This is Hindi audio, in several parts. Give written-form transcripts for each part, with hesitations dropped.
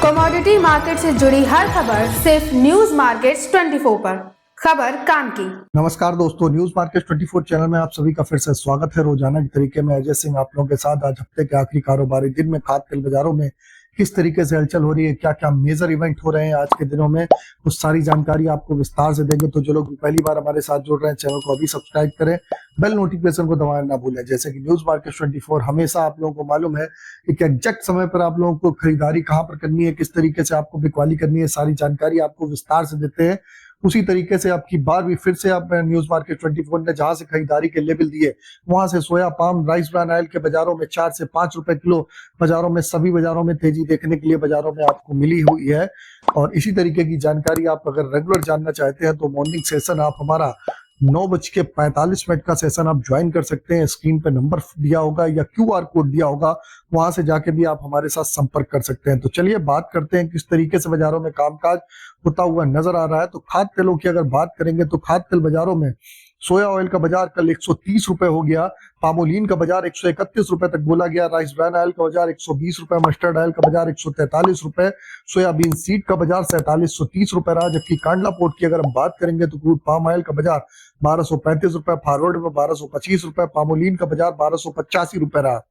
कमोडिटी मार्केट से जुड़ी हर खबर सिर्फ न्यूज मार्केट्स 24 पर। खबर काम की। नमस्कार दोस्तों, न्यूज मार्केट 24 चैनल में आप सभी का फिर से स्वागत है। रोजाना के तरीके में अजय सिंह आप लोगों के साथ आज हफ्ते के आखिरी कारोबारी दिन में खाद्य तेल बाजारों में किस तरीके से हलचल हो रही है, क्या क्या मेजर इवेंट हो रहे हैं आज के दिनों में, उस सारी जानकारी आपको विस्तार से देंगे। तो जो लोग पहली बार हमारे साथ जुड़ रहे हैं, चैनल को अभी सब्सक्राइब करें, बेल नोटिफिकेशन को दबाना ना भूलें। जैसे कि न्यूज मार्केट 24 हमेशा आप लोगों को मालूम है कि एग्जैक्ट समय पर आप लोगों को खरीदारी कहाँ पर करनी है, किस तरीके से आपको बिकवाली करनी है, सारी जानकारी आपको विस्तार से देते हैं। उसी तरीके से आपकी बार भी फिर से आप न्यूज मार्केट 24 ने जहां से खरीदारी के लेवल दिए, वहां से सोया पाम राइस ब्रान ऑयल के बाजारों में 4 से 5 रुपए किलो बाजारों में सभी बाजारों में तेजी देखने के लिए बाजारों में आपको मिली हुई है। और इसी तरीके की जानकारी आप अगर रेगुलर जानना चाहते हैं तो मॉर्निंग सेशन आप हमारा 9:45 का सेशन आप ज्वाइन कर सकते हैं। स्क्रीन पे नंबर दिया होगा या QR कोड दिया होगा, वहां से जाके भी आप हमारे साथ संपर्क कर सकते हैं। तो चलिए बात करते हैं किस तरीके से बाजारों में कामकाज होता हुआ नजर आ रहा है। तो खाद्य तेलों की अगर बात करेंगे तो खाद्य तेल बाजारों में सोया ऑयल का बाजार कल 130 रुपए हो गया, पामोलिन का बाजार 131 रुपए तक बोला गया, राइस ब्रान ऑयल का बाजार 120 रुपए, मस्टर्ड ऑयल का बाजार 143 रुपए, सोयाबीन सीड का बाजार 4730 रुपए रहा। जबकि कांडला पोर्ट की अगर हम बात करेंगे तो क्रूड पाम ऑयल का बाजार 1235 रुपए, फॉरवर्ड में 1225 रुपए, पामोलिन का बाजार 1285 रुपए रहा।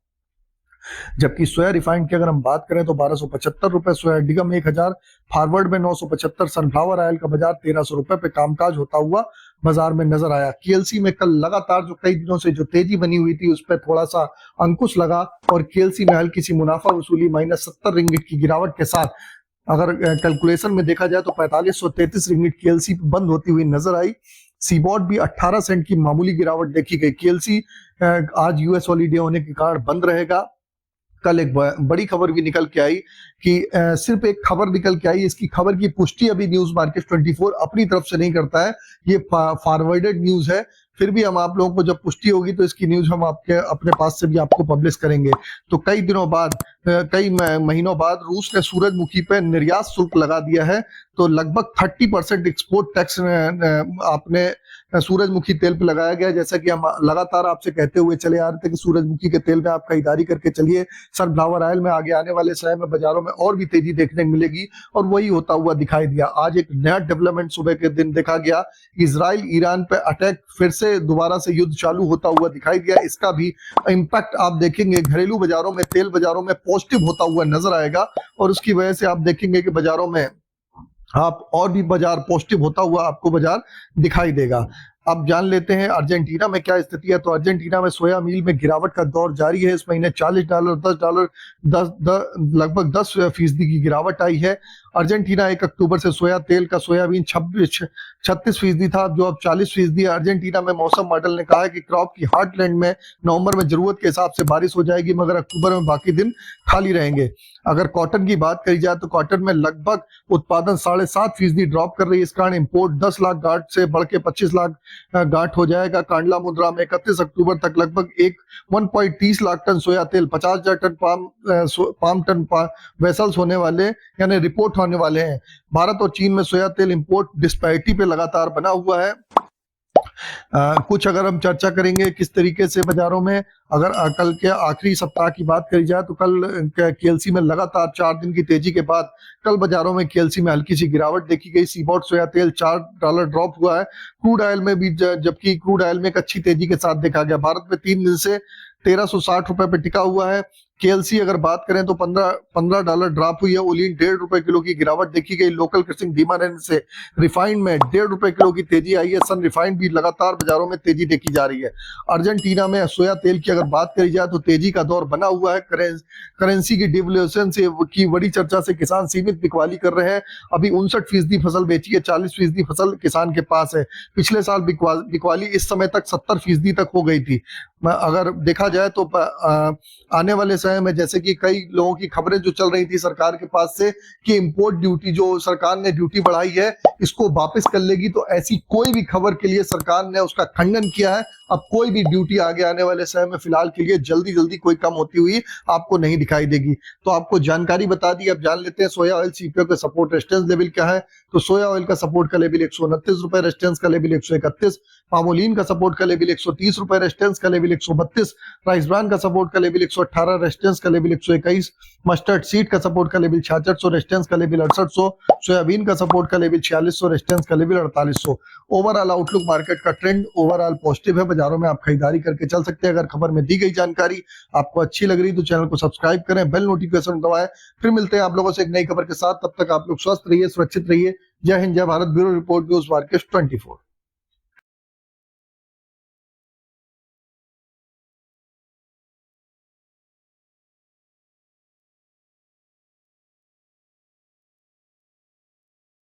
जबकि सोया रिफाइंड की अगर हम बात करें तो 1275 रुपए, सोया डिगम 1000, फॉरवर्ड में 975, सनफ्लावर ऑयल का बाजार 1300 रुपए पे कामकाज होता हुआ बाजार में नजर आया। केएलसी में कल लगातार जो कई दिनों से जो तेजी बनी हुई थी उस पर थोड़ा सा अंकुश लगा और केएलसी में हल्की सी मुनाफा वसूली -70 रिंगिट की गिरावट के साथ अगर कैलकुलेशन में देखा जाए तो 4533 रिंगिट केएलसी बंद होती हुई नजर आई। सीबॉट भी 18 सेंट की मामूली गिरावट देखी गई। केएलसी आज यूएस हॉलीडे होने के कारण बंद रहेगा। कल एक बड़ी खबर भी निकल के आई कि सिर्फ एक खबर निकल के आई, इसकी खबर की पुष्टि अभी न्यूज मार्केट 24 अपनी तरफ से नहीं करता है, ये फॉरवर्डेड न्यूज है। फिर भी हम आप लोगों को जब पुष्टि होगी तो इसकी न्यूज हम आपके अपने पास से भी आपको पब्लिश करेंगे। तो कई दिनों बाद, कई महीनों बाद रूस ने सूरजमुखी पे निर्यात शुल्क लगा दिया है। तो लगभग 30% एक्सपोर्ट टैक्स आपने सूरजमुखी तेल पे लगाया गया। जैसा कि हम लगातार आपसे कहते हुए चले आ रहे थे कि सूरजमुखी के तेल में आप खरीदारी करके चलिए। सनफ्लावर ऑयल में आगे आने वाले समय में बाजारों में और भी तेजी देखने को मिलेगी और वही होता हुआ दिखाई दिया। आज एक नया डेवलपमेंट सुबह के दिन देखा गया, इजराइल ईरान पे अटैक फिर से दोबारा से युद्ध चालू होता हुआ दिखाई दिया। इसका भी इम्पैक्ट आप देखेंगे घरेलू बाजारों में, तेल बाजारों में पॉजिटिव होता हुआ नजर आएगा और उसकी वजह से आप देखेंगे कि बाजारों में आप और भी बाजार पॉजिटिव होता हुआ आपको बाजार दिखाई देगा। अब जान लेते हैं अर्जेंटीना में क्या स्थिति है। तो अर्जेंटीना में सोया मील में गिरावट का दौर जारी है। इस महीने $40, लगभग 10% की गिरावट आई है। अर्जेंटीना 1 अक्टूबर से सोया तेल का सोयाबीन 36% था, जो अब 40% है। अर्जेंटीना में मौसम मॉडल ने कहा है कि क्रॉप की हार्टलैंड में नवंबर में जरूरत के हिसाब से बारिश हो जाएगी, मगर अक्टूबर में बाकी दिन खाली रहेंगे। अगर कॉटन की बात करी जाए तो कॉटन में लगभग उत्पादन 7.5% ड्रॉप कर रही है। इस कारण इंपोर्ट 10 लाख गांठ से बढ़ के 25 लाख गांठ हो जाएगा। कांडला मुद्रा में 31 अक्टूबर तक लगभग 1.30 लाख टन सोया तेल, 50,000 टन पाम टन वेसल्स होने वाले यानी रिपोर्ट होने वाले हैं। भारत और चीन में सोया तेल इंपोर्ट डिस्पैरिटी पे लगातार बना हुआ है। कुछ अगर हम चर्चा करेंगे किस तरीके से बाजारों में, अगर कल के आखिरी सप्ताह की बात करी जाए तो कल केएलसी में लगातार 4 दिन की तेजी के बाद कल बाजारों में केएलसी में हल्की सी गिरावट देखी गई। सीबॉट सोया तेल $4 ड्रॉप हुआ है। क्रूड ऑयल में भी, जबकि क्रूड ऑयल में एक अच्छी तेजी के साथ देखा गया। भारत में 3 दिन से 1360 रुपए पे टिका हुआ है। केएलसी अगर बात करें तो $15 ड्रॉप हुई है। ओलियन 1.5 रुपए किलो की गिरावट देखी गई। लोकल क्रिसिंग धीमा रहने से रिफाइंड में 1.5 रुपए किलो की तेजी आई है। सन रिफाइंड भी लगातार बाजारों में तेजी देखी जा रही है। अर्जेंटीना में सोया तेल की अगर बात करी जाए तो तेजी का दौर बना हुआ है। करेंसी की डिवैल्यूएशन से की बड़ी चर्चा से किसान सीमित बिकवाली कर रहे हैं। अभी 59% फसल बेची है, 40% फसल किसान के पास है। पिछले साल बिकवाली इस समय तक 70% तक हो गई थी। अगर देखा जाए तो आने वाले समय में, जैसे कि कई लोगों की खबरें जो चल रही थी सरकार के पास से कि इंपोर्ट ड्यूटी जो सरकार ने ड्यूटी बढ़ाई है इसको वापस कर लेगी, तो ऐसी कोई भी खबर के लिए सरकार ने उसका खंडन किया है। अब कोई भी ड्यूटी आगे आने वाले समय में फिलहाल के लिए जल्दी कोई कम होती हुई आपको नहीं दिखाई देगी। तो आपको जानकारी बता दी। अब जान लेते हैं सोया ऑयल सीपीओ का सपोर्ट रेजिस्टेंस लेवल क्या है। तो सोया ऑयल का सपोर्ट का लेवल 129 रुपए, रेजिस्टेंस का लेवल 131, पामोलिन का सपोर्ट का लेवल 130 रुपए, रेजिस्टेंस का लेवल 132, राइस ब्रान का सपोर्ट का लेवल 118, रेजिस्टेंस का लेवल 121, मस्टर्ड सीड का सपोर्ट का लेवल 6600, रेजिस्टेंस का लेवल 6800, सोयाबीन का सपोर्ट का लेवल 4600, रेजिस्टेंस का लेवल 4800। ओवरऑल आउटलुक मार्केट का ट्रेंड ओवरऑल पॉजिटिव है, बाजारों में आप खरीदारी करके चल सकते हैं। अगर खबर में दी गई जानकारी आपको अच्छी लग रही तो चैनल को सब्सक्राइब करें, बेल नोटिफिकेशन दबाएं। फिर मिलते हैं आप लोगों से एक नई खबर के साथ, तब तक आप लोग स्वस्थ रहिए, सुरक्षित रहिए। जय हिंद, जय Bharat. Bureau report, news market 24।